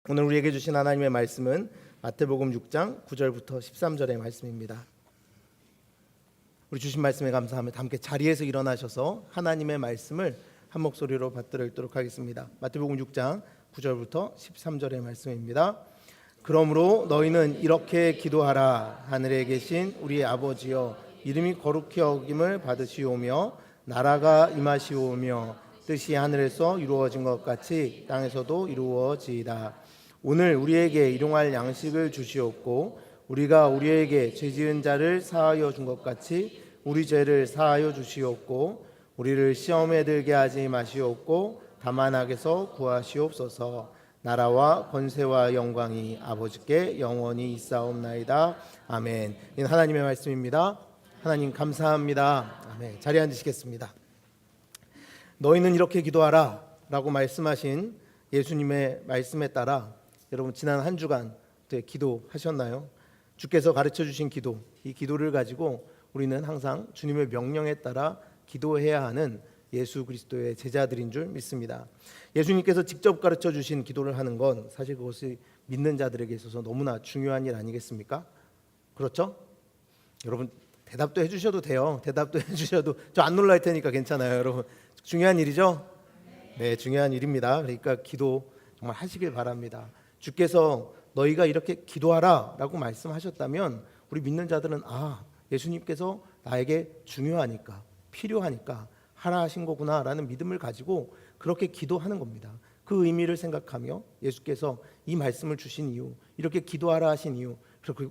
오늘 우리에게 주신 하나님의 말씀은 마태복음 6장 9절부터 13절의 말씀입니다. 우리 주신 말씀에 감사하며 함께 자리에서 일어나셔서 하나님의 말씀을 한 목소리로 받들어 읽도록 하겠습니다. 마태복음 6장 9절부터 13절의 말씀입니다. 그러므로 너희는 이렇게 기도하라. 하늘에 계신 우리 아버지여, 이름이 거룩히 여김을 받으시오며 나라가 임하시오며 뜻이 하늘에서 이루어진 것 같이 땅에서도 이루어지이다. 오늘 우리에게 일용할 양식을 주시옵고 우리가 우리에게 죄지은 자를 사하여 준 것 같이 우리 죄를 사하여 주시옵고 우리를 시험에 들게 하지 마시옵고 다만 악에서 구하시옵소서. 나라와 권세와 영광이 아버지께 영원히 있사옵나이다. 아멘. 이는 하나님의 말씀입니다. 하나님 감사합니다. 아멘. 자리에 앉으시겠습니다. 너희는 이렇게 기도하라 라고 말씀하신 예수님의 말씀에 따라 여러분 지난 한 주간 기도하셨나요? 주께서 가르쳐 주신 기도, 이 기도를 가지고 우리는 항상 주님의 명령에 따라 기도해야 하는 예수 그리스도의 제자들인 줄 믿습니다. 예수님께서 직접 가르쳐 주신 기도를 하는 건 사실 그것이 믿는 자들에게 있어서 너무나 중요한 일 아니겠습니까? 그렇죠? 여러분 대답도 해주셔도 돼요. 대답도 해주셔도 저 안 놀랄 테니까 괜찮아요. 여러분 중요한 일이죠? 네, 중요한 일입니다. 그러니까 기도 정말 하시길 바랍니다. 주께서 너희가 이렇게 기도하라 라고 말씀하셨다면 우리 믿는 자들은 예수님께서 나에게 중요하니까 필요하니까 하라 하신 거구나 라는 믿음을 가지고 그렇게 기도하는 겁니다. 그 의미를 생각하며 예수께서 이 말씀을 주신 이유, 이렇게 기도하라 하신 이유,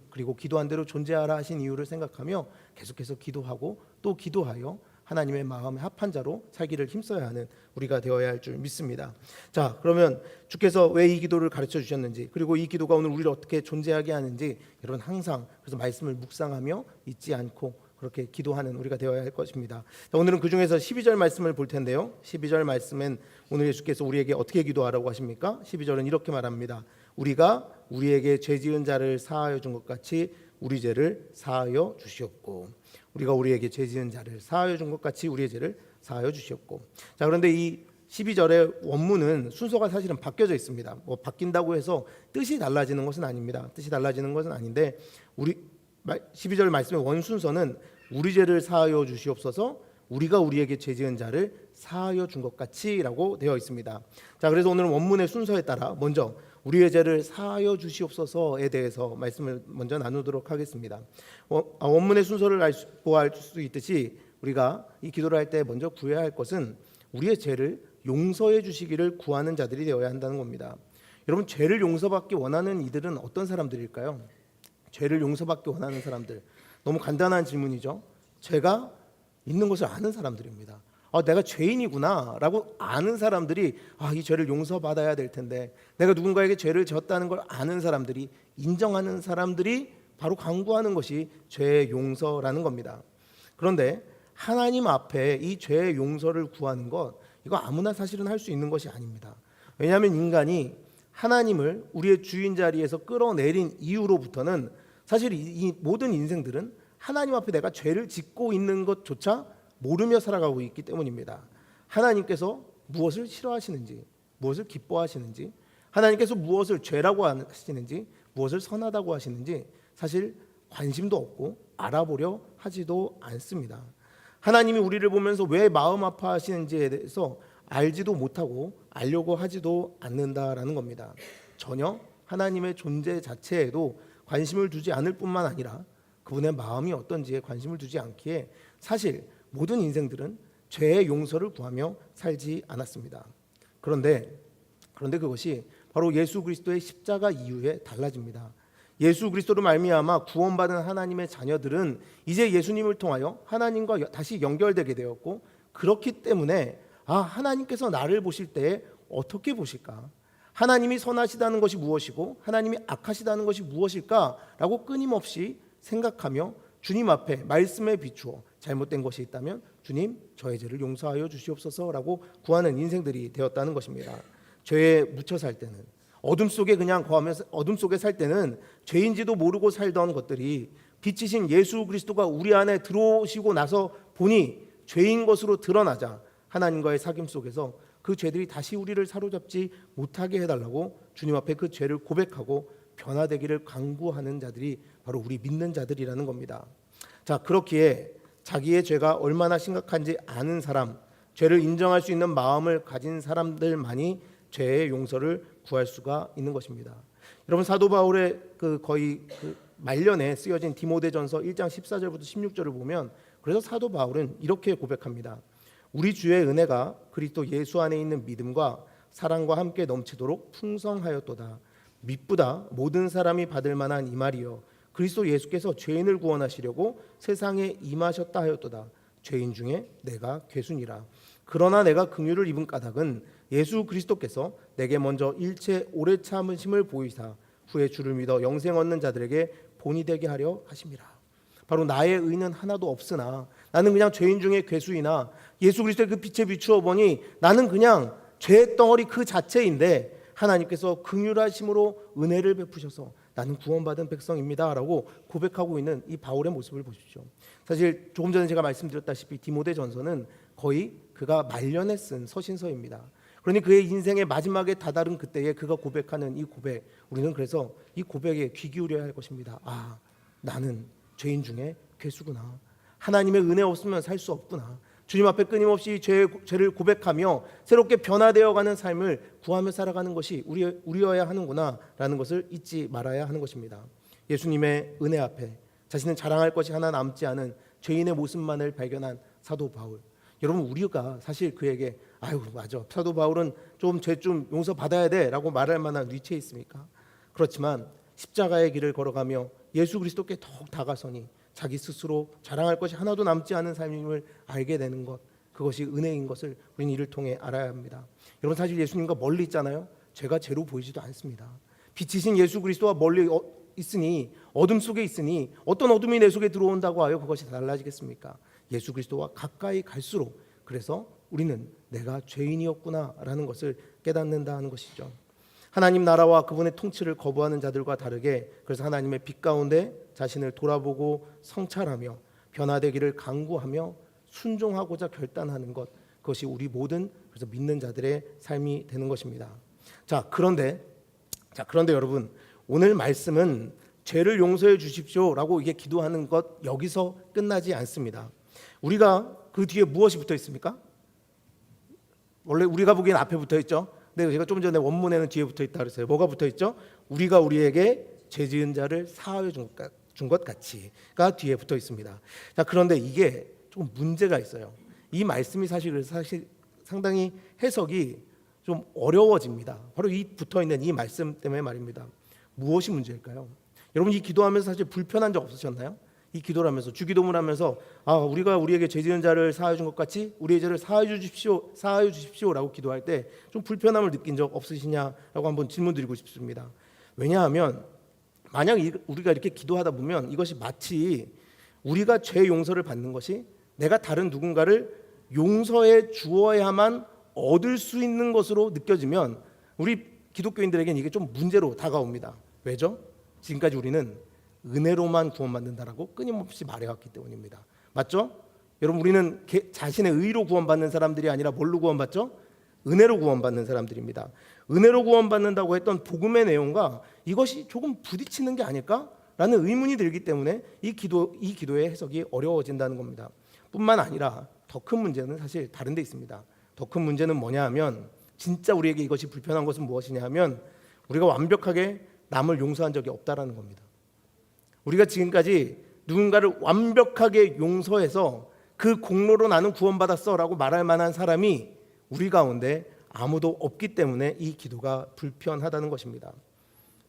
그리고 기도한 대로 존재하라 하신 이유를 생각하며 계속해서 기도하고 또 기도하여 하나님의 마음에 합한 자로 살기를 힘써야 하는 우리가 되어야 할 줄 믿습니다. 자, 그러면 주께서 왜 이 기도를 가르쳐 주셨는지, 그리고 이 기도가 오늘 우리를 어떻게 존재하게 하는지 여러분 항상 그래서 말씀을 묵상하며 잊지 않고 그렇게 기도하는 우리가 되어야 할 것입니다. 자, 오늘은 그 중에서 12절 말씀을 볼 텐데요. 12절 말씀은 오늘 예수께서 우리에게 어떻게 기도하라고 하십니까? 12절은 이렇게 말합니다. 우리가 우리에게 죄 지은 자를 사하여 준 것 같이 우리 죄를 사하여 주시옵고, 우리가 우리에게 죄 지은 자를 사하여 준 것 같이 우리의 죄를 사하여 주시옵고. 자, 그런데 이 12절의 원문은 순서가 사실은 바뀌어져 있습니다. 바뀐다고 해서 뜻이 달라지는 것은 아닙니다. 뜻이 달라지는 것은 아닌데 12절 말씀의 원 순서는 우리 죄를 사하여 주시옵소서, 우리가 우리에게 죄 지은 자를 사하여 준 것 같이라고 되어 있습니다. 자, 그래서 오늘은 원문의 순서에 따라 먼저 우리의 죄를 사하여 주시옵소서에 대해서 말씀을 먼저 나누도록 하겠습니다. 원문의 순서를 알고 알 수 있듯이 우리가 이 기도를 할 때 먼저 구해야 할 것은 우리의 죄를 용서해 주시기를 구하는 자들이 되어야 한다는 겁니다. 여러분, 죄를 용서받기 원하는 이들은 어떤 사람들일까요? 죄를 용서받기 원하는 사람들, 너무 간단한 질문이죠. 죄가 있는 것을 아는 사람들입니다. 내가 죄인이구나 라고 아는 사람들이 이 죄를 용서받아야 될 텐데, 내가 누군가에게 죄를 졌다는 걸 아는 사람들이, 인정하는 사람들이 바로 강구하는 것이 죄의 용서라는 겁니다. 그런데 하나님 앞에 이 죄의 용서를 구하는 것, 이거 아무나 사실은 할 수 있는 것이 아닙니다. 왜냐하면 인간이 하나님을 우리의 주인 자리에서 끌어내린 이후로부터는 사실 이 모든 인생들은 하나님 앞에 내가 죄를 짓고 있는 것조차 모르며 살아가고 있기 때문입니다. 하나님께서 무엇을 싫어하시는지, 무엇을 기뻐하시는지, 하나님께서 무엇을 죄라고 하시는지, 무엇을 선하다고 하시는지 사실 관심도 없고 알아보려 하지도 않습니다. 하나님이 우리를 보면서 왜 마음 아파하시는지에 대해서 알지도 못하고 알려고 하지도 않는다라는 겁니다. 전혀 하나님의 존재 자체에도 관심을 두지 않을 뿐만 아니라 그분의 마음이 어떤지에 관심을 두지 않기에 사실 모든 인생들은 죄의 용서를 구하며 살지 않았습니다. 그런데 그것이 바로 예수 그리스도의 십자가 이후에 달라집니다. 예수 그리스도로 말미암아 구원받은 하나님의 자녀들은 이제 예수님을 통하여 하나님과 다시 연결되게 되었고, 그렇기 때문에 하나님께서 나를 보실 때에 어떻게 보실까? 하나님이 선하시다는 것이 무엇이고 하나님이 악하시다는 것이 무엇일까라고 끊임없이 생각하며 주님 앞에 말씀에 비추어 잘못된 것이 있다면 주님, 저의 죄를 용서하여 주시옵소서라고 구하는 인생들이 되었다는 것입니다. 죄에 묻혀 살 때는, 어둠 속에 그냥 거하면서 어둠 속에 살 때는 죄인지도 모르고 살던 것들이 빛이신 예수 그리스도가 우리 안에 들어오시고 나서 보니 죄인 것으로 드러나자 하나님과의 사귐 속에서 그 죄들이 다시 우리를 사로잡지 못하게 해달라고 주님 앞에 그 죄를 고백하고 변화되기를 간구하는 자들이 바로 우리 믿는 자들이라는 겁니다. 자, 그렇기에 자기의 죄가 얼마나 심각한지 아는 사람, 죄를 인정할 수 있는 마음을 가진 사람들만이 죄의 용서를 구할 수가 있는 것입니다. 여러분, 사도 바울의 거의 말년에 쓰여진 디모데전서 1장 14절부터 16절을 보면, 그래서 사도 바울은 이렇게 고백합니다. 우리 주의 은혜가 그리스도 예수 안에 있는 믿음과 사랑과 함께 넘치도록 풍성하였도다. 믿보다 모든 사람이 받을 만한 이 말이여, 그리스도 예수께서 죄인을 구원하시려고 세상에 임하셨다 하였도다. 죄인 중에 내가 괴순이라. 그러나 내가 긍휼을 입은 까닭은 예수 그리스도께서 내게 먼저 일체 오래 참으심을 보이사 후에 주를 믿어 영생 얻는 자들에게 본이 되게 하려 하심이라. 바로 나의 의는 하나도 없으나 나는 그냥 죄인 중에 괴수이나 예수 그리스도의 그 빛에 비추어 보니 나는 그냥 죄의 덩어리 그 자체인데 하나님께서 긍휼하심으로 은혜를 베푸셔서 나는 구원받은 백성입니다 라고 고백하고 있는 이 바울의 모습을 보십시오. 사실 조금 전에 제가 말씀드렸다시피 디모데전서는 거의 그가 말년에 쓴 서신서입니다. 그러니 그의 인생의 마지막에 다다른 그때에 그가 고백하는 이 고백, 우리는 그래서 이 고백에 귀 기울여야 할 것입니다. 아, 나는 죄인 중에 괴수구나. 하나님의 은혜 없으면 살 수 없구나. 주님 앞에 끊임없이 죄를 고백하며 새롭게 변화되어가는 삶을 구하며 살아가는 것이 우리여야 하는구나 라는 것을 잊지 말아야 하는 것입니다. 예수님의 은혜 앞에 자신은 자랑할 것이 하나 남지 않은 죄인의 모습만을 발견한 사도 바울, 여러분, 우리가 사실 그에게 아유 맞아, 사도 바울은 좀 죄 좀 용서받아야 돼 라고 말할 만한 위치에 있습니까? 그렇지만 십자가의 길을 걸어가며 예수 그리스도께 더욱 다가서니 자기 스스로 자랑할 것이 하나도 남지 않은 삶임을 알게 되는 것, 그것이 은혜인 것을 우리는 이를 통해 알아야 합니다. 여러분, 사실 예수님과 멀리 있잖아요. 죄가 죄로 보이지도 않습니다. 빛이신 예수 그리스도와 멀리 있으니, 어둠 속에 있으니 어떤 어둠이 내 속에 들어온다고 하여 그것이 달라지겠습니까? 예수 그리스도와 가까이 갈수록 그래서 우리는 내가 죄인이었구나라는 것을 깨닫는다는 것이죠. 하나님 나라와 그분의 통치를 거부하는 자들과 다르게, 그래서 하나님의 빛 가운데 자신을 돌아보고 성찰하며 변화되기를 간구하며 순종하고자 결단하는 것, 그것이 우리 모든 그래서 믿는 자들의 삶이 되는 것입니다. 자, 그런데 여러분, 오늘 말씀은 죄를 용서해 주십시오라고 이게 기도하는 것 여기서 끝나지 않습니다. 우리가 그 뒤에 무엇이 붙어 있습니까? 원래 우리가 보기엔 앞에 붙어 있죠. 근데 제가 좀 전에 원문에는 뒤에 붙어 있다 그랬어요. 뭐가 붙어 있죠? 우리가 우리에게 죄 지은 자를 사하여 준 것 같이가 뒤에 붙어 있습니다. 자, 그런데 이게 좀 문제가 있어요. 이 말씀이 사실 상당히 해석이 좀 어려워집니다. 바로 이 붙어 있는 이 말씀 때문에 말입니다. 무엇이 문제일까요? 여러분, 이 기도하면서 사실 불편한 적 없으셨나요? 이 기도를 하면서, 주기도문을 하면서 우리가 우리에게 죄 지은 자를 사하여 준 것 같이 우리의 죄를 사하여 주십시오라고 기도할 때 좀 불편함을 느낀 적 없으시냐라고 한번 질문 드리고 싶습니다. 왜냐하면 만약 우리가 이렇게 기도하다 보면 이것이 마치 우리가 죄 용서를 받는 것이 내가 다른 누군가를 용서해 주어야만 얻을 수 있는 것으로 느껴지면 우리 기독교인들에게는 이게 좀 문제로 다가옵니다. 왜죠? 지금까지 우리는 은혜로만 구원받는다라고 끊임없이 말해왔기 때문입니다. 맞죠? 여러분, 우리는 자신의 의로 구원받는 사람들이 아니라 뭘로 구원받죠? 은혜로 구원받는 사람들입니다. 은혜로 구원받는다고 했던 복음의 내용과 이것이 조금 부딪히는 게 아닐까라는 의문이 들기 때문에 이 기도의 해석이 어려워진다는 겁니다. 뿐만 아니라 더 큰 문제는 사실 다른 데 있습니다. 더 큰 문제는 뭐냐 하면, 진짜 우리에게 이것이 불편한 것은 무엇이냐 하면 우리가 완벽하게 남을 용서한 적이 없다라는 겁니다. 우리가 지금까지 누군가를 완벽하게 용서해서 그 공로로 나는 구원받았어 라고 말할 만한 사람이 우리 가운데 아무도 없기 때문에 이 기도가 불편하다는 것입니다.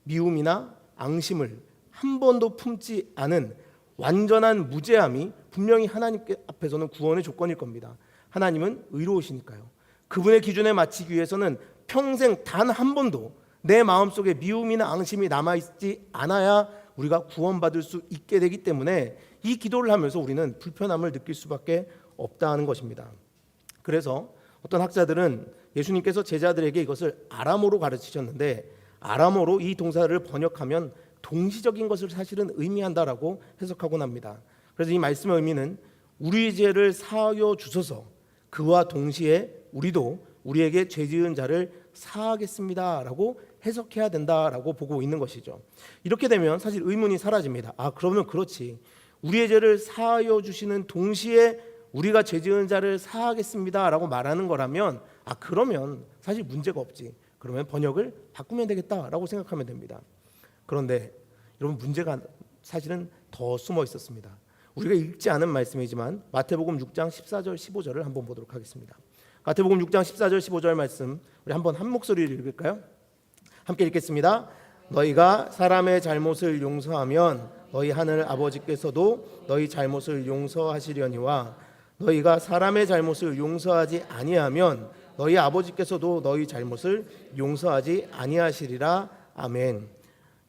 미움이나 앙심을 한 번도 품지 않은 완전한 무죄함이 분명히 하나님 앞에서는 구원의 조건일 겁니다. 하나님은 의로우시니까요. 그분의 기준에 맞추기 위해서는 평생 단 한 번도 내 마음속에 미움이나 앙심이 남아있지 않아야 우리가 구원받을 수 있게 되기 때문에 이 기도를 하면서 우리는 불편함을 느낄 수밖에 없다는 것입니다. 그래서 어떤 학자들은 예수님께서 제자들에게 이것을 아람어로 가르치셨는데, 아람어로 이 동사를 번역하면 동시적인 것을 사실은 의미한다라고 해석하곤 합니다. 그래서 이 말씀의 의미는 우리 죄를 사하여 주소서, 그와 동시에 우리도 우리에게 죄 지은 자를 사하겠습니다라고 해석해야 된다라고 보고 있는 것이죠. 이렇게 되면 사실 의문이 사라집니다. 그러면 그렇지. 우리의 죄를 사하여 주시는 동시에 우리가 죄 지은 자를 사하겠습니다라고 말하는 거라면 그러면 사실 문제가 없지. 그러면 번역을 바꾸면 되겠다라고 생각하면 됩니다. 그런데 여러분, 문제가 사실은 더 숨어 있었습니다. 우리가 읽지 않은 말씀이지만 마태복음 6장 14절 15절을 한번 보도록 하겠습니다. 마태복음 6장 14절 15절 말씀 우리 한번 한 목소리로 읽을까요? 함께 읽겠습니다. 너희가 사람의 잘못을 용서하면 너희 하늘 아버지께서도 너희 잘못을 용서하시려니와 너희가 사람의 잘못을 용서하지 아니하면 너희 아버지께서도 너희 잘못을 용서하지 아니하시리라. 아멘.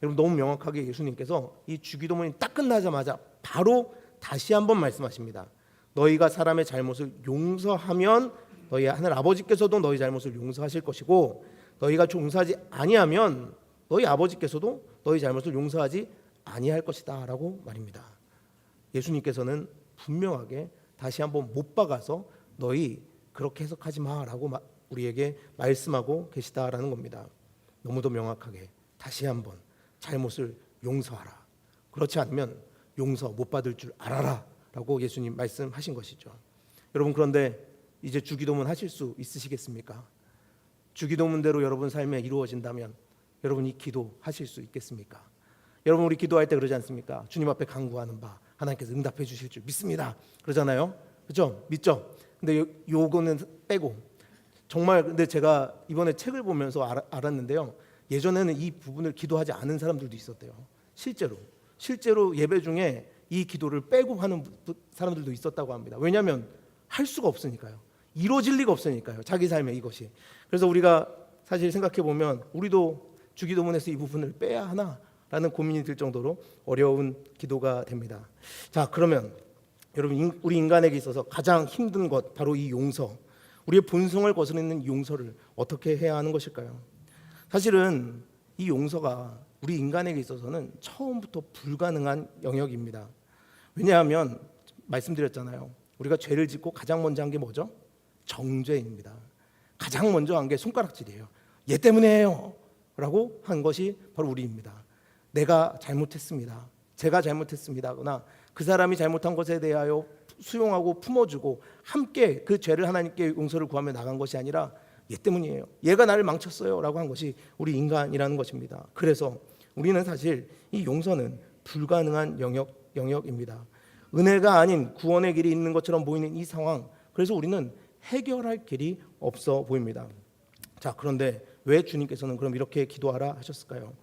여러분, 너무 명확하게 예수님께서 이 주기도문이 딱 끝나자마자 바로 다시 한번 말씀하십니다. 너희가 사람의 잘못을 용서하면 너희 하늘 아버지께서도 너희 잘못을 용서하실 것이고 너희가 용서하지 아니하면 너희 아버지께서도 너희 잘못을 용서하지 아니할 것이다 라고 말입니다. 예수님께서는 분명하게 다시 한번 못 박아서 너희 그렇게 해석하지 마라고 우리에게 말씀하고 계시다라는 겁니다. 너무도 명확하게 다시 한번 잘못을 용서하라. 그렇지 않으면 용서 못 받을 줄 알아라 라고 예수님 말씀하신 것이죠. 여러분, 그런데 이제 주기도문 하실 수 있으시겠습니까? 주기도문대로 여러분 삶에 이루어진다면 여러분 이 기도 하실 수 있겠습니까? 여러분, 우리 기도할 때 그러지 않습니까? 주님 앞에 간구하는 바 하나님께서 응답해 주실 줄 믿습니다 그러잖아요. 그렇죠? 믿죠? 근데 요거는 빼고 정말, 근데 제가 이번에 책을 보면서 알았는데요, 예전에는 이 부분을 기도하지 않은 사람들도 있었대요. 실제로 예배 중에 이 기도를 빼고 하는 사람들도 있었다고 합니다. 왜냐하면 할 수가 없으니까요. 이루어질 리가 없으니까요. 자기 삶에 이것이. 그래서 우리가 사실 생각해 보면 우리도 주기도문에서 이 부분을 빼야 하나라는 고민이 들 정도로 어려운 기도가 됩니다. 자, 그러면 여러분, 우리 인간에게 있어서 가장 힘든 것 바로 이 용서, 우리의 본성을 거스르는 용서를 어떻게 해야 하는 것일까요? 사실은 이 용서가 우리 인간에게 있어서는 처음부터 불가능한 영역입니다. 왜냐하면 말씀드렸잖아요. 우리가 죄를 짓고 가장 먼저 한 게 뭐죠? 정죄입니다. 가장 먼저 한 게 손가락질이에요. 얘 때문에요 라고 한 것이 바로 우리입니다. 내가 잘못했습니다, 제가 잘못했습니다거나 그 사람이 잘못한 것에 대하여 수용하고 품어주고 함께 그 죄를 하나님께 용서를 구하며 나간 것이 아니라 얘 때문이에요, 얘가 나를 망쳤어요 라고 한 것이 우리 인간이라는 것입니다. 그래서 우리는 사실 이 용서는 불가능한 영역입니다. 은혜가 아닌 구원의 길이 있는 것처럼 보이는 이 상황, 그래서 우리는 해결할 길이 없어 보입니다. 자, 그런데 왜 주님께서는 그럼 이렇게 기도하라 하셨을까요?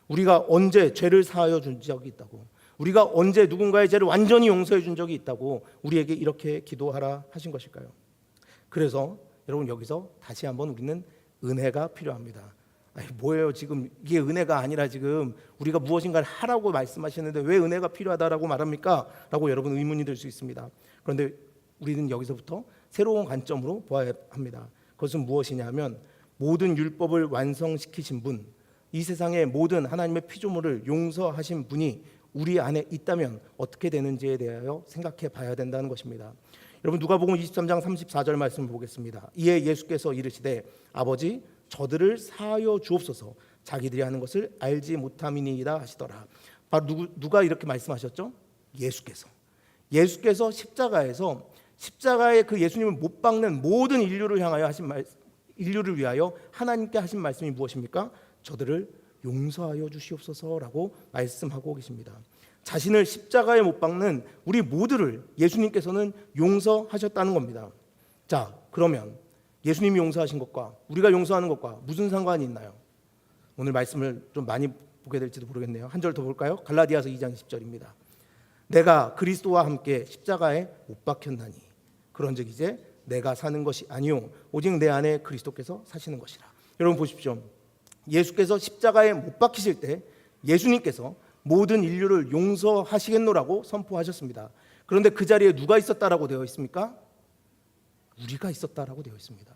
우리가 언제 죄를 사하여 준 적이 있다고, 우리가 언제 누군가의 죄를 완전히 용서해 준 적이 있다고 우리에게 이렇게 기도하라 하신 것일까요? 그래서 여러분, 여기서 다시 한번 우리는 은혜가 필요합니다. 뭐예요 지금 이게 은혜가 아니라 지금 우리가 무엇인가를 하라고 말씀하시는데 왜 은혜가 필요하다라고 말합니까? 라고 여러분 의문이 들 수 있습니다. 그런데 우리는 여기서부터 새로운 관점으로 보아야 합니다. 그것은 무엇이냐면 모든 율법을 완성시키신 분, 이 세상의 모든 하나님의 피조물을 용서하신 분이 우리 안에 있다면 어떻게 되는지에 대하여 생각해 봐야 된다는 것입니다. 여러분, 누가복음 23장 34절 말씀을 보겠습니다. 이에 예수께서 이르시되 아버지 저들을 사하여 주옵소서 자기들이 하는 것을 알지 못함이니이다 하시더라. 바로 누가 이렇게 말씀하셨죠? 예수께서 십자가에 그 예수님을 못 박는 모든 인류를 향하여 인류를 위하여 하나님께 하신 말씀이 무엇입니까? 저들을 용서하여 주시옵소서라고 말씀하고 계십니다. 자신을 십자가에 못 박는 우리 모두를 예수님께서는 용서하셨다는 겁니다. 자, 그러면 예수님이 용서하신 것과 우리가 용서하는 것과 무슨 상관이 있나요? 오늘 말씀을 좀 많이 보게 될지도 모르겠네요. 한 절 더 볼까요? 갈라디아서 2장 10절입니다. 내가 그리스도와 함께 십자가에 못 박혔나니 그런즉 이제 내가 사는 것이 아니요 오직 내 안에 그리스도께서 사시는 것이라. 여러분 보십시오. 예수께서 십자가에 못 박히실 때 예수님께서 모든 인류를 용서하시겠노라고 선포하셨습니다. 그런데 그 자리에 누가 있었다라고 되어 있습니까? 우리가 있었다라고 되어 있습니다.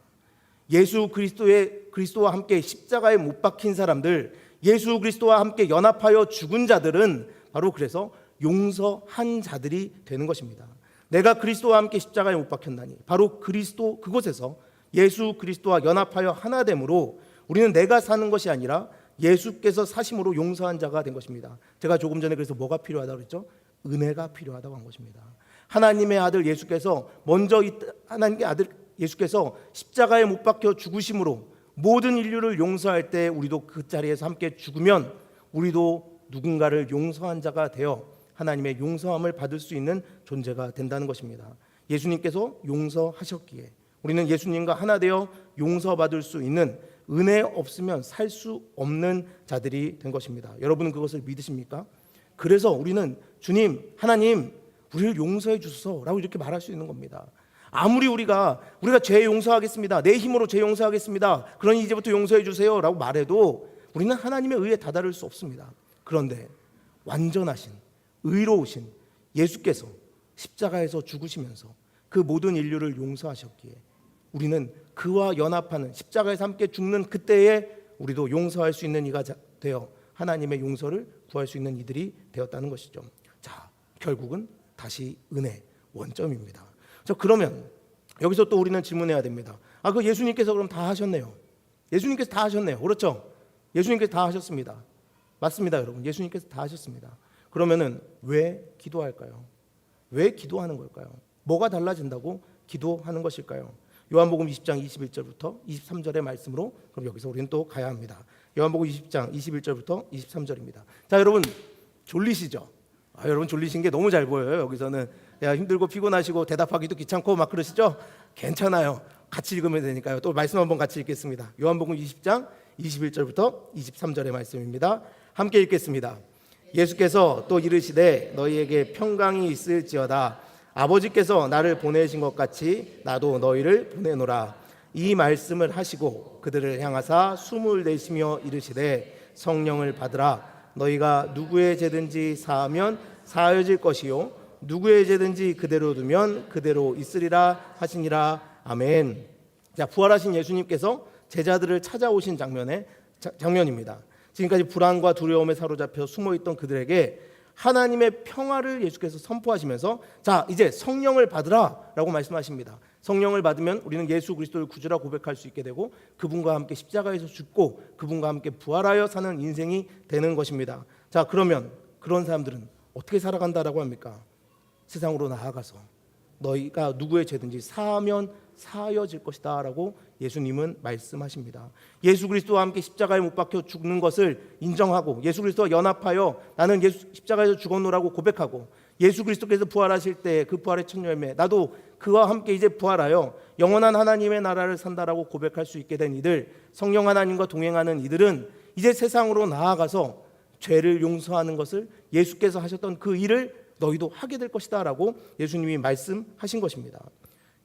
예수 그리스도와 함께 십자가에 못 박힌 사람들, 예수 그리스도와 함께 연합하여 죽은 자들은 바로 그래서 용서한 자들이 되는 것입니다. 내가 그리스도와 함께 십자가에 못 박혔나니 바로 그리스도 그곳에서 예수 그리스도와 연합하여 하나됨으로 우리는 내가 사는 것이 아니라 예수께서 사심으로 용서한 자가 된 것입니다. 제가 조금 전에 그래서 뭐가 필요하다고 그랬죠? 은혜가 필요하다고 한 것입니다. 하나님의 아들 예수께서 먼저 하나님의 아들 예수께서 십자가에 못 박혀 죽으심으로 모든 인류를 용서할 때 우리도 그 자리에서 함께 죽으면 우리도 누군가를 용서한 자가 되어 하나님의 용서함을 받을 수 있는 존재가 된다는 것입니다. 예수님께서 용서하셨기에 우리는 예수님과 하나 되어 용서받을 수 있는 은혜 없으면 살 수 없는 자들이 된 것입니다. 여러분은 그것을 믿으십니까? 그래서 우리는 주님, 하나님, 우리를 용서해 주소서라고 이렇게 말할 수 있는 겁니다. 아무리 우리가 죄 용서하겠습니다, 내 힘으로 죄 용서하겠습니다, 그러니 이제부터 용서해 주세요라고 말해도 우리는 하나님의 의에 다다를 수 없습니다. 그런데 완전하신 의로우신 예수께서 십자가에서 죽으시면서 그 모든 인류를 용서하셨기에 우리는 그와 연합하는 십자가에서 함께 죽는 그때에 우리도 용서할 수 있는 이가 되어 하나님의 용서를 구할 수 있는 이들이 되었다는 것이죠. 자, 결국은 다시 은혜 원점입니다. 자, 그러면 여기서 또 우리는 질문해야 됩니다. 그 예수님께서 그럼 다 하셨네요. 예수님께서 다 하셨네요. 그렇죠? 예수님께서 다 하셨습니다. 맞습니다, 여러분. 예수님께서 다 하셨습니다. 그러면은 왜 기도할까요? 왜 기도하는 걸까요? 뭐가 달라진다고 기도하는 것일까요? 요한복음 20장 21절부터 23절의 말씀으로 그럼 여기서 우리는 또 가야 합니다. 요한복음 20장 21절부터 23절입니다. 자, 여러분 졸리시죠? 여러분 졸리신 게 너무 잘 보여요. 여기서는 힘들고 피곤하시고 대답하기도 귀찮고 막 그러시죠? 괜찮아요. 같이 읽으면 되니까요. 또 말씀 한번 같이 읽겠습니다. 요한복음 20장 21절부터 23절의 말씀입니다. 함께 읽겠습니다. 예수께서 또 이르시되 너희에게 평강이 있을지어다. 아버지께서 나를 보내신 것 같이 나도 너희를 보내노라. 이 말씀을 하시고 그들을 향하사 숨을 내쉬며 이르시되 성령을 받으라. 너희가 누구의 죄든지 사하면 사하여질 것이요 누구의 죄든지 그대로 두면 그대로 있으리라 하시니라. 아멘. 자, 부활하신 예수님께서 제자들을 찾아오신 장면입니다. 지금까지 불안과 두려움에 사로잡혀 숨어있던 그들에게 하나님의 평화를 예수께서 선포하시면서 자, 이제 성령을 받으라 라고 말씀하십니다. 성령을 받으면 우리는 예수 그리스도를 구주라 고백할 수 있게 되고 그분과 함께 십자가에서 죽고 그분과 함께 부활하여 사는 인생이 되는 것입니다. 자, 그러면 그런 사람들은 어떻게 살아간다라고 합니까? 세상으로 나아가서 너희가 누구의 죄든지 사하면 사하여질 것이다 라고 예수님은 말씀하십니다. 예수 그리스도와 함께 십자가에 못 박혀 죽는 것을 인정하고 예수 그리스도와 연합하여 나는 십자가에서 죽었노라고 고백하고 예수 그리스도께서 부활하실 때 그 부활의 첫 열매 나도 그와 함께 이제 부활하여 영원한 하나님의 나라를 산다라고 고백할 수 있게 된 이들, 성령 하나님과 동행하는 이들은 이제 세상으로 나아가서 죄를 용서하는 것을 예수께서 하셨던 그 일을 너희도 하게 될 것이다 라고 예수님이 말씀하신 것입니다.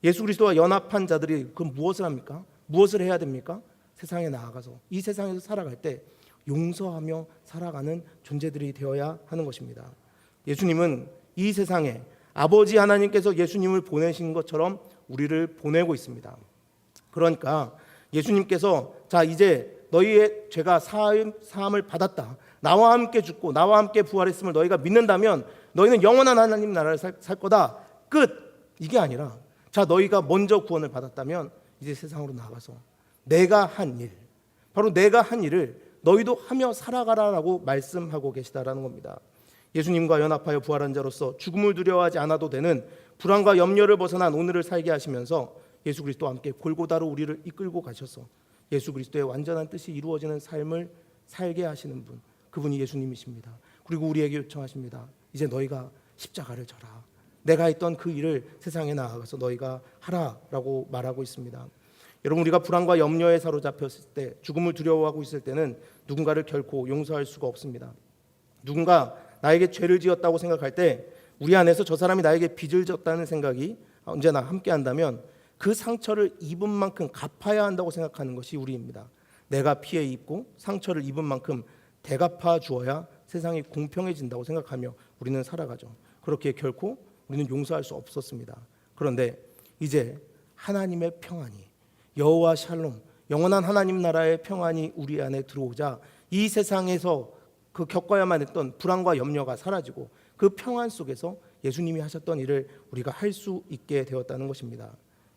예수 그리스도와 연합한 자들이 그럼 무엇을 합니까? 무엇을 해야 됩니까? 세상에 나아가서 이 세상에서 살아갈 때 용서하며 살아가는 존재들이 되어야 하는 것입니다. 예수님은 이 세상에 아버지 하나님께서 예수님을 보내신 것처럼 우리를 보내고 있습니다. 그러니까 예수님께서 자, 이제 너희의 죄가 사함을 받았다, 나와 함께 죽고 나와 함께 부활했음을 너희가 믿는다면 너희는 영원한 하나님 나라를 살 거다, 끝. 이게 아니라 자, 너희가 먼저 구원을 받았다면 이제 세상으로 나가서 내가 한 일, 바로 내가 한 일을 너희도 하며 살아가라라고 말씀하고 계시다라는 겁니다. 예수님과 연합하여 부활한 자로서 죽음을 두려워하지 않아도 되는 불안과 염려를 벗어난 오늘을 살게 하시면서 예수 그리스도와 함께 골고다로 우리를 이끌고 가셔서 예수 그리스도의 완전한 뜻이 이루어지는 삶을 살게 하시는 분, 그분이 예수님이십니다. 그리고 우리에게 요청하십니다. 이제 너희가 십자가를 져라. 내가 했던 그 일을 세상에 나아가서 너희가 하라라고 말하고 있습니다. 여러분, 우리가 불안과 염려에 사로잡혔을 때, 죽음을 두려워하고 있을 때는 누군가를 결코 용서할 수가 없습니다. 누군가 나에게 죄를 지었다고 생각할 때 우리 안에서 저 사람이 나에게 빚을 졌다는 생각이 언제나 함께한다면 그 상처를 입은 만큼 갚아야 한다고 생각하는 것이 우리입니다. 내가 피해 입고 상처를 입은 만큼 대갚아 주어야 세상이 공평해진다고 생각하며 우리는 살아가죠. 그렇게 결코 우리는 용서할 수 없었습니다. 그런데 이제 하나님의 평안이, 여호와 샬롬, 영원한 하나님 나라의 평안이 우리 안에 들어오자 이 세상에서 그 겪어야만 했던 불안과 염려가 사라지고 그 평안 속에서 예수님이 하셨던 일을 우리가 할 수 있게 되었다는 것입니다.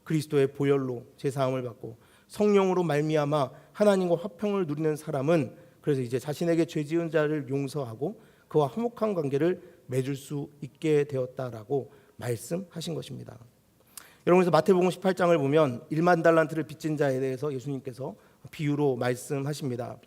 그리스도의 보혈로 제사함을 받고 성령으로 말미암아 하나님과 화평을 누리는 사람은 그래서 이제 자신에게 죄 지은 자를 용서하고 그와 화목한 관계를 맺을 수 있게 되었다라고 말씀하신 것입니다. 여러분, 그래서 마태복음 18장을 보면 1만 달란트를 빚진 자에 대해서 예수님께서 비유로 말씀하십니다.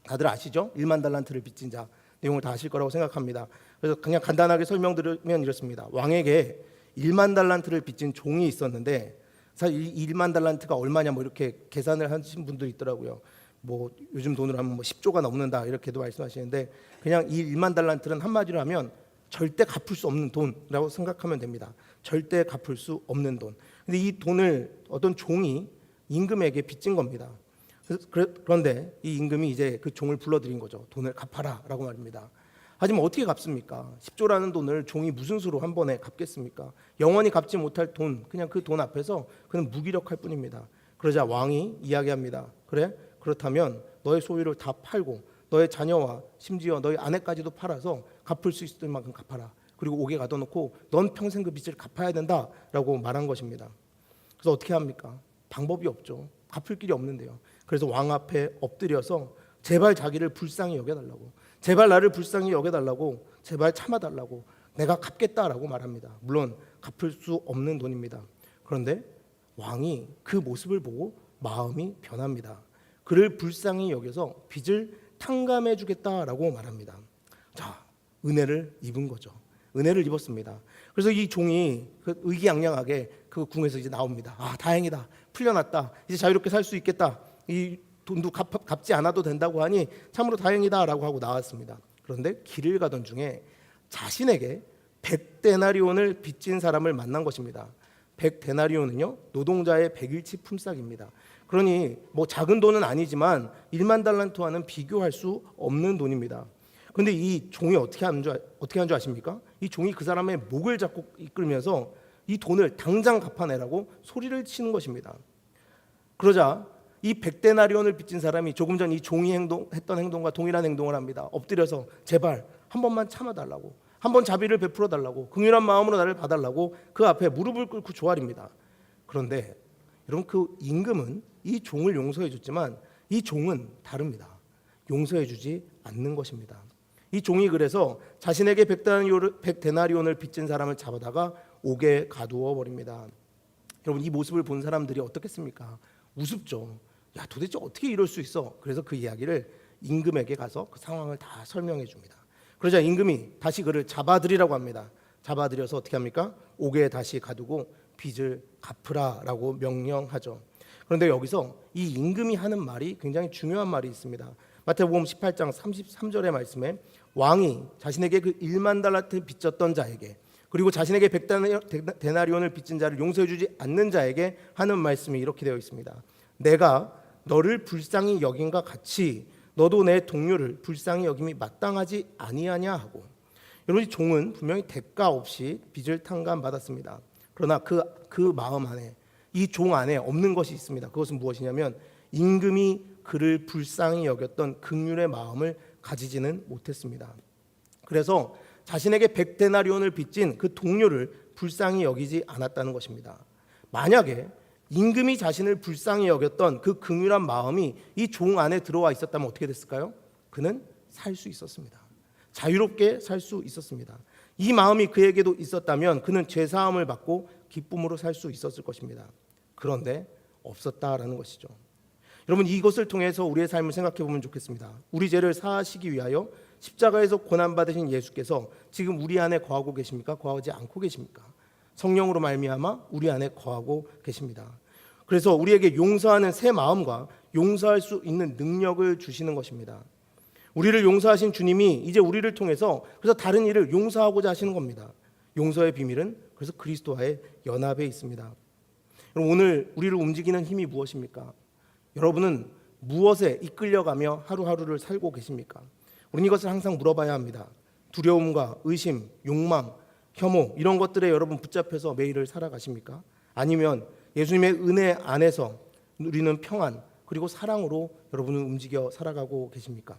다들 아시죠? 1만 달란트를 빚진 자 내용을 다 아실 거라고 생각합니다. 그래서 그냥 간단하게 설명드리면 이렇습니다. 왕에게 1만 달란트를 빚진 종이 있었는데 사실 이 1만 달란트가 얼마냐 뭐 이렇게 계산을 하신 분들이 있더라고요. 뭐 요즘 돈으로 하면 뭐 10조가 넘는다 이렇게도 말씀하시는데 그냥 이 1만 달란트는 한마디로 하면 절대 갚을 수 없는 돈이라고 생각하면 됩니다. 절대 갚을 수 없는 돈. 근데 이 돈을 어떤 종이 임금에게 빚진 겁니다. 그런데 이 임금이 이제 그 종을 불러들인 거죠. 돈을 갚아라라고 말입니다. 하지만 어떻게 갚습니까? 10조라는 돈을 종이 무슨 수로 한 번에 갚겠습니까? 영원히 갚지 못할 돈, 그냥 그 돈 앞에서 그는 무기력할 뿐입니다. 그러자 왕이 이야기합니다. 그래? 그렇다면 너의 소유를 다 팔고 너의 자녀와 심지어 너의 아내까지도 팔아서 갚을 수 있을 만큼 갚아라. 그리고 옥에 가둬놓고 넌 평생 그 빚을 갚아야 된다라고 말한 것입니다. 그래서 어떻게 합니까? 방법이 없죠. 갚을 길이 없는데요. 그래서 왕 앞에 엎드려서 제발 자기를 불쌍히 여겨달라고, 제발 나를 불쌍히 여겨달라고, 제발 참아달라고, 내가 갚겠다라고 말합니다. 물론 갚을 수 없는 돈입니다. 그런데 왕이 그 모습을 보고 마음이 변합니다. 그를 불쌍히 여겨서 빚을 탕감해 주겠다라고 말합니다. 자, 은혜를 입은 거죠. 은혜를 입었습니다. 그래서 이 종이 의기양양하게 그 궁에서 이제 나옵니다. 아, 다행이다. 풀려났다. 이제 자유롭게 살 수 있겠다. 이 돈도 갚지 않아도 된다고 하니 참으로 다행이다라고 하고 나왔습니다. 그런데 길을 가던 중에 자신에게 100데나리온을 빚진 사람을 만난 것입니다. 100데나리온은요 노동자의 100일치 품삯입니다. 그러니 뭐 작은 돈은 아니지만 1만 달란트와는 비교할 수 없는 돈입니다. 그런데 이 종이 어떻게 한 줄 아십니까? 이 종이 그 사람의 목을 잡고 이끌면서 이 돈을 당장 갚아내라고 소리를 치는 것입니다. 그러자 이 100데나리온을 빚진 사람이 조금 전 이 종이 했던 행동과 동일한 행동을 합니다. 엎드려서 제발 한 번만 참아달라고, 한 번 자비를 베풀어달라고, 긍휼한 마음으로 나를 봐달라고 그 앞에 무릎을 꿇고 조아립니다. 그런데 여러분, 그 임금은 이 종을 용서해 줬지만 이 종은 다릅니다. 용서해 주지 않는 것입니다. 이 종이 그래서 자신에게 100데나리온을 빚진 사람을 잡아다가 옥에 가두어 버립니다. 여러분, 이 모습을 본 사람들이 어떻겠습니까? 우습죠. 야, 도대체 어떻게 이럴 수 있어? 그래서 그 이야기를 임금에게 가서 그 상황을 다 설명해 줍니다. 그러자 임금이 다시 그를 잡아들이라고 합니다. 잡아들여서 어떻게 합니까? 옥에 다시 가두고 빚을 갚으라라고 명령하죠. 그런데 여기서 이 임금이 하는 말이 굉장히 중요한 말이 있습니다. 마태복음 18장 33절의 말씀에 왕이 자신에게 그 1만 달란트 빚졌던 자에게 그리고 자신에게 100데나리온을 빚진 자를 용서해 주지 않는 자에게 하는 말씀이 이렇게 되어 있습니다. 내가 너를 불쌍히 여긴과 같이 너도 내 동료를 불쌍히 여김이 마땅하지 아니하냐 하고. 여러분, 이 종은 분명히 대가 없이 빚을 탕감받았습니다. 그러나 그 마음 안에, 이 종 안에 없는 것이 있습니다. 그것은 무엇이냐면 임금이 그를 불쌍히 여겼던 긍휼의 마음을 가지지는 못했습니다. 그래서 자신에게 100데나리온을 빚진 그 동료를 불쌍히 여기지 않았다는 것입니다. 만약에 임금이 자신을 불쌍히 여겼던 그 긍휼한 마음이 이 종 안에 들어와 있었다면 어떻게 됐을까요? 그는 살 수 있었습니다. 자유롭게 살 수 있었습니다. 이 마음이 그에게도 있었다면 그는 죄사함을 받고 기쁨으로 살 수 있었을 것입니다. 그런데 없었다라는 것이죠. 여러분, 이것을 통해서 우리의 삶을 생각해 보면 좋겠습니다. 우리 죄를 사하시기 위하여 십자가에서 고난받으신 예수께서 지금 우리 안에 거하고 계십니까? 거하지 않고 계십니까? 성령으로 말미암아 우리 안에 거하고 계십니다. 그래서 우리에게 용서하는 새 마음과 용서할 수 있는 능력을 주시는 것입니다. 우리를 용서하신 주님이 이제 우리를 통해서 그래서 다른 이를 용서하고자 하시는 겁니다. 용서의 비밀은 그래서 그리스도와의 연합에 있습니다. 여러분, 오늘 우리를 움직이는 힘이 무엇입니까? 여러분은 무엇에 이끌려가며 하루하루를 살고 계십니까? 우리는 이것을 항상 물어봐야 합니다. 두려움과 의심, 욕망, 혐오 이런 것들에 여러분 붙잡혀서 매일을 살아가십니까? 아니면 예수님의 은혜 안에서 누리는 평안 그리고 사랑으로 여러분은 움직여 살아가고 계십니까?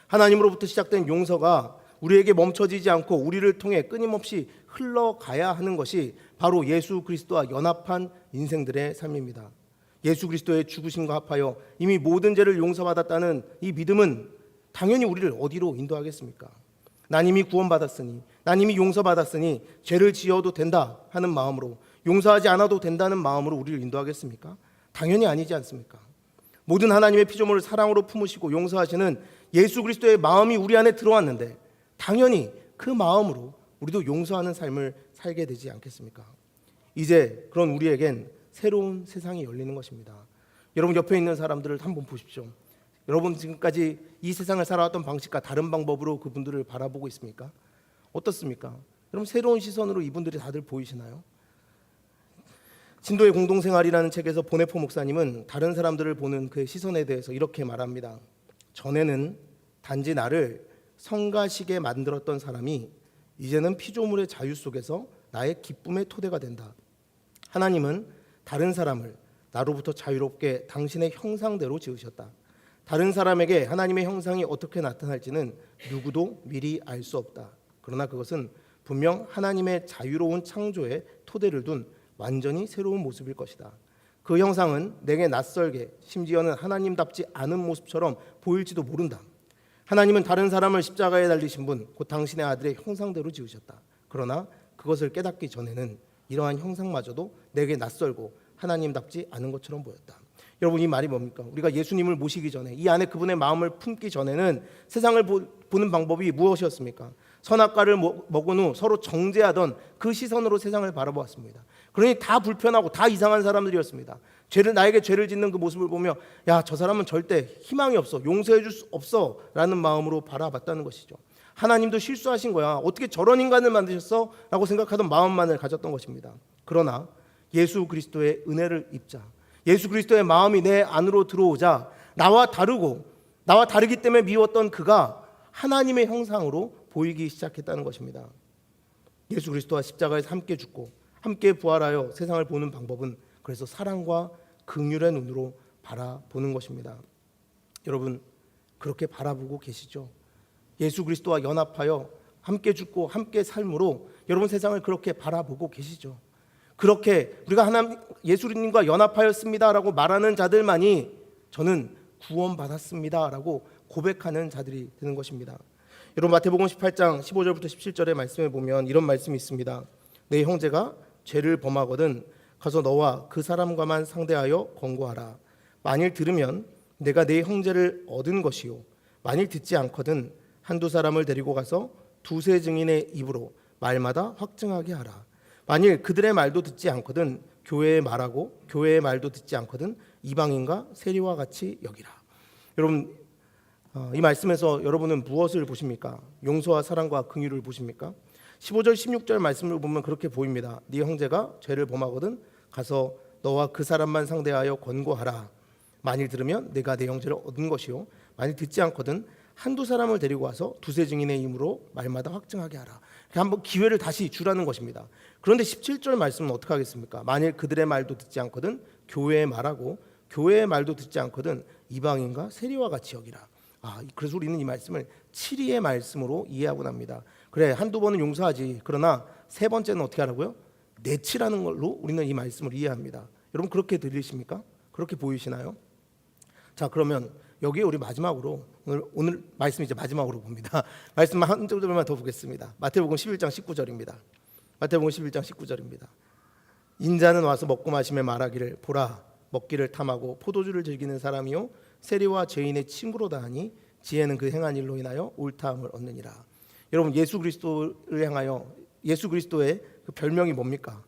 하나님으로부터 시작된 용서가 우리에게 멈춰지지 않고 우리를 통해 끊임없이 흘러가야 하는 것이 바로 예수 그리스도와 연합한 인생들의 삶입니다. 예수 그리스도의 죽으심과 합하여 이미 모든 죄를 용서받았다는 이 믿음은 당연히 우리를 어디로 인도하겠습니까? 난 이미 구원받았으니, 난 이미 용서받았으니 죄를 지어도 된다 하는 마음으로, 용서하지 않아도 된다는 마음으로 우리를 인도하겠습니까? 당연히 아니지 않습니까? 모든 하나님의 피조물을 사랑으로 품으시고 용서하시는 예수 그리스도의 마음이 우리 안에 들어왔는데 당연히 그 마음으로 우리도 용서하는 삶을 살게 되지 않겠습니까? 이제 그런 우리에겐 새로운 세상이 열리는 것입니다. 여러분 옆에 있는 사람들을 한번 보십시오. 여러분 지금까지 이 세상을 살아왔던 방식과 다른 방법으로 그분들을 바라보고 있습니까? 어떻습니까? 여러분 새로운 시선으로 이분들이 다들 보이시나요? 진도의 공동생활이라는 책에서 보네포 목사님은 다른 사람들을 보는 그 시선에 대해서 이렇게 말합니다. 전에는 단지 나를 성가시게 만들었던 사람이 이제는 피조물의 자유 속에서 나의 기쁨의 토대가 된다. 하나님은 다른 사람을 나로부터 자유롭게 당신의 형상대로 지으셨다. 다른 사람에게 하나님의 형상이 어떻게 나타날지는 누구도 미리 알 수 없다. 그러나 그것은 분명 하나님의 자유로운 창조에 토대를 둔 완전히 새로운 모습일 것이다. 그 형상은 내게 낯설게 심지어는 하나님답지 않은 모습처럼 보일지도 모른다. 하나님은 다른 사람을 십자가에 달리신 분, 곧 당신의 아들의 형상대로 지으셨다. 그러나 그것을 깨닫기 전에는 이러한 형상마저도 내게 낯설고 하나님답지 않은 것처럼 보였다. 여러분 이 말이 뭡니까? 우리가 예수님을 모시기 전에, 이 안에 그분의 마음을 품기 전에는 세상을 보는 방법이 무엇이었습니까? 선악과를 먹은 후 서로 정죄하던 그 시선으로 세상을 바라보았습니다. 그러니 다 불편하고 다 이상한 사람들이었습니다. 나에게 죄를 짓는 그 모습을 보며 야, 저 사람은 절대 희망이 없어, 용서해 줄 수 없어 라는 마음으로 바라봤다는 것이죠. 하나님도 실수하신 거야, 어떻게 저런 인간을 만드셨어? 라고 생각하던 마음만을 가졌던 것입니다. 그러나 예수 그리스도의 은혜를 입자, 예수 그리스도의 마음이 내 안으로 들어오자 나와 다르기 때문에 미웠던 그가 하나님의 형상으로 보이기 시작했다는 것입니다. 예수 그리스도와 십자가에서 함께 죽고 함께 부활하여 세상을 보는 방법은 그래서 사랑과 긍휼의 눈으로 바라보는 것입니다. 여러분 그렇게 바라보고 계시죠? 예수 그리스도와 연합하여 함께 죽고 함께 삶으로 여러분 세상을 그렇게 바라보고 계시죠? 그렇게 우리가 예수님과 연합하였습니다라고 말하는 자들만이 저는 구원받았습니다라고 고백하는 자들이 되는 것입니다. 여러분 마태복음 18장 15절부터 17절의 말씀에 보면 이런 말씀이 있습니다. 내 형제가 죄를 범하거든 가서 너와 그 사람과만 상대하여 권고하라. 만일 들으면 내가 내 형제를 얻은 것이요, 만일 듣지 않거든 한두 사람을 데리고 가서 두세 증인의 입으로 말마다 확증하게 하라. 만일 그들의 말도 듣지 않거든 교회의 말하고 교회의 말도 듣지 않거든 이방인과 세리와 같이 여기라. 여러분 이 말씀에서 여러분은 무엇을 보십니까? 용서와 사랑과 긍휼을 보십니까? 15절 16절 말씀을 보면 그렇게 보입니다. 네 형제가 죄를 범하거든 가서 너와 그 사람만 상대하여 권고하라. 만일 들으면 내가 내 형제를 얻은 것이요, 만일 듣지 않거든 한두 사람을 데리고 와서 두세 증인의 힘으로 말마다 확증하게 하라. 한번 기회를 다시 주라는 것입니다. 그런데 17절 말씀은 어떻게 하겠습니까? 만일 그들의 말도 듣지 않거든 교회의 말하고 교회의 말도 듣지 않거든 이방인과 세리와 같이 여기라. 그래서 우리는 이 말씀을 7위의 말씀으로 이해하고 납니다. 그래, 한두 번은 용서하지. 그러나 세 번째는 어떻게 하라고요? 내치라는 걸로 우리는 이 말씀을 이해합니다. 여러분 그렇게 들리십니까? 그렇게 보이시나요? 자, 그러면 여기에 우리 마지막으로 오늘 말씀 이제 마지막으로 봅니다. 말씀 한 절만 더 보겠습니다. 마태복음 11장 19절입니다. 마태복음 11장 19절입니다. 인자는 와서 먹고 마시며 말하기를 보라, 먹기를 탐하고 포도주를 즐기는 사람이요 세리와 죄인의 친구로다 하니 지혜는 그 행한 일로 인하여 옳다함을 얻느니라. 여러분 예수 그리스도를 향하여 예수 그리스도의 그 별명이 뭡니까?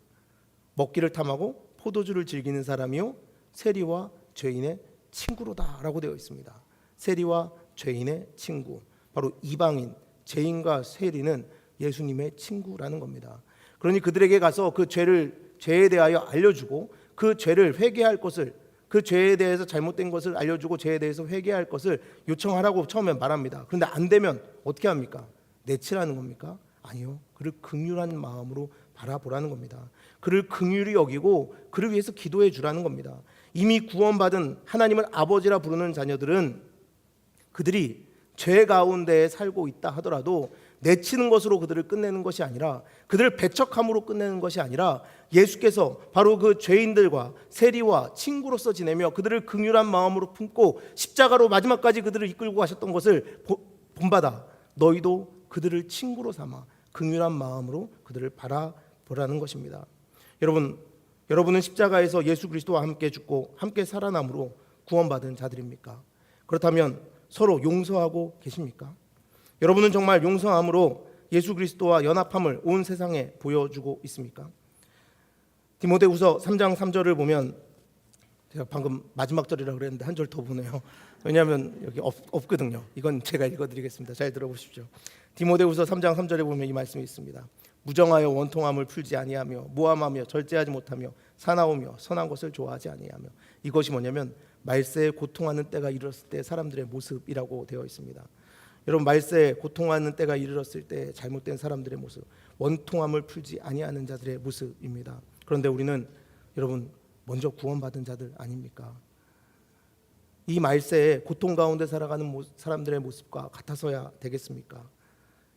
먹기를 탐하고 포도주를 즐기는 사람이요 세리와 죄인의 친구로다라고 되어 있습니다. 세리와 죄인의 친구, 바로 이방인, 죄인과 세리는 예수님의 친구라는 겁니다. 그러니 그들에게 가서 그 죄에 대하여 알려주고 그 죄를 회개할 것을, 그 죄에 대해서 잘못된 것을 알려주고 죄에 대해서 회개할 것을 요청하라고 처음에 말합니다. 그런데 안 되면 어떻게 합니까? 내치라는 겁니까? 아니요. 그를 긍휼한 마음으로 바라보라는 겁니다. 그를 긍휼히 여기고 그를 위해서 기도해 주라는 겁니다. 이미 구원받은 하나님을 아버지라 부르는 자녀들은 그들이 죄 가운데 살고 있다 하더라도 내치는 것으로 그들을 끝내는 것이 아니라, 그들을 배척함으로 끝내는 것이 아니라, 예수께서 바로 그 죄인들과 세리와 친구로서 지내며 그들을 긍휼한 마음으로 품고 십자가로 마지막까지 그들을 이끌고 가셨던 것을 본받아 너희도 그들을 친구로 삼아 긍휼한 마음으로 그들을 바라보라는 것입니다. 여러분은 십자가에서 예수 그리스도와 함께 죽고 함께 살아남으로 구원받은 자들입니까? 그렇다면 서로 용서하고 계십니까? 여러분은 정말 용서함으로 예수 그리스도와 연합함을 온 세상에 보여주고 있습니까? 디모데후서 3장 3절을 보면, 제가 방금 마지막 절이라고 그랬는데 한 절 더 보네요. 왜냐하면 여기 없거든요. 이건 제가 읽어드리겠습니다. 잘 들어보십시오. 디모데후서 3장 3절에 보면 이 말씀이 있습니다. 무정하여 원통함을 풀지 아니하며 모함하며 절제하지 못하며 사나우며 선한 것을 좋아하지 아니하며. 이것이 뭐냐면 말세에 고통하는 때가 이르렀을 때 사람들의 모습이라고 되어 있습니다. 여러분, 말세에 고통하는 때가 이르렀을 때 잘못된 사람들의 모습, 원통함을 풀지 아니하는 자들의 모습입니다. 그런데 우리는 여러분 먼저 구원받은 자들 아닙니까? 이 말세에 고통 가운데 살아가는 사람들의 모습과 같아서야 되겠습니까?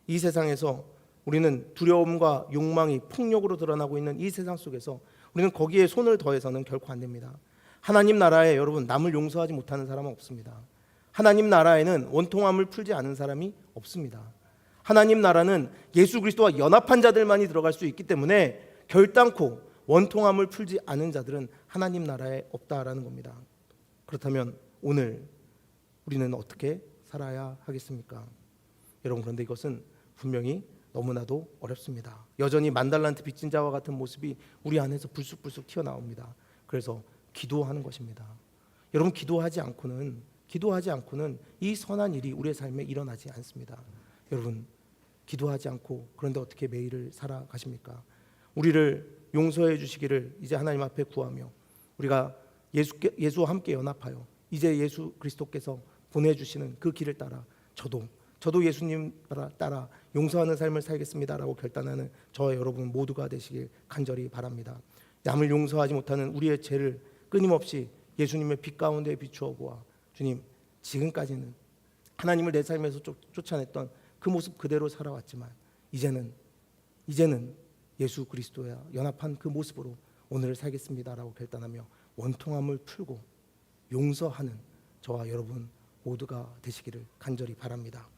이 세상에서 우리는 두려움과 욕망이 폭력으로 드러나고 있는 이 세상 속에서 우리는 거기에 손을 더해서는 결코 안 됩니다. 하나님 나라에 여러분 남을 용서하지 못하는 사람은 없습니다. 하나님 나라에는 원통함을 풀지 않은 사람이 없습니다. 하나님 나라는 예수 그리스도와 연합한 자들만이 들어갈 수 있기 때문에 결단코 원통함을 풀지 않은 자들은 하나님 나라에 없다라는 겁니다. 그렇다면 오늘 우리는 어떻게 살아야 하겠습니까? 여러분, 그런데 이것은 분명히 너무나도 어렵습니다. 여전히 만달란트 빚진 자와 같은 모습이 우리 안에서 불쑥불쑥 튀어나옵니다. 그래서 기도하는 것입니다. 여러분, 기도하지 않고는 이 선한 일이 우리의 삶에 일어나지 않습니다. 여러분, 기도하지 않고 그런데 어떻게 매일을 살아가십니까? 우리를 용서해 주시기를 이제 하나님 앞에 구하며 우리가 예수와 함께 연합하여 이제 예수 그리스도께서 보내주시는 그 길을 따라 저도 예수님 따라 용서하는 삶을 살겠습니다라고 결단하는 저와 여러분 모두가 되시길 간절히 바랍니다. 남을 용서하지 못하는 우리의 죄를 끊임없이 예수님의 빛 가운데 비추어 보아, 주님, 지금까지는 하나님을 내 삶에서 쫓아냈던 그 모습 그대로 살아왔지만 이제는 예수 그리스도와 연합한 그 모습으로 오늘을 살겠습니다라고 결단하며 원통함을 풀고 용서하는 저와 여러분 모두가 되시기를 간절히 바랍니다.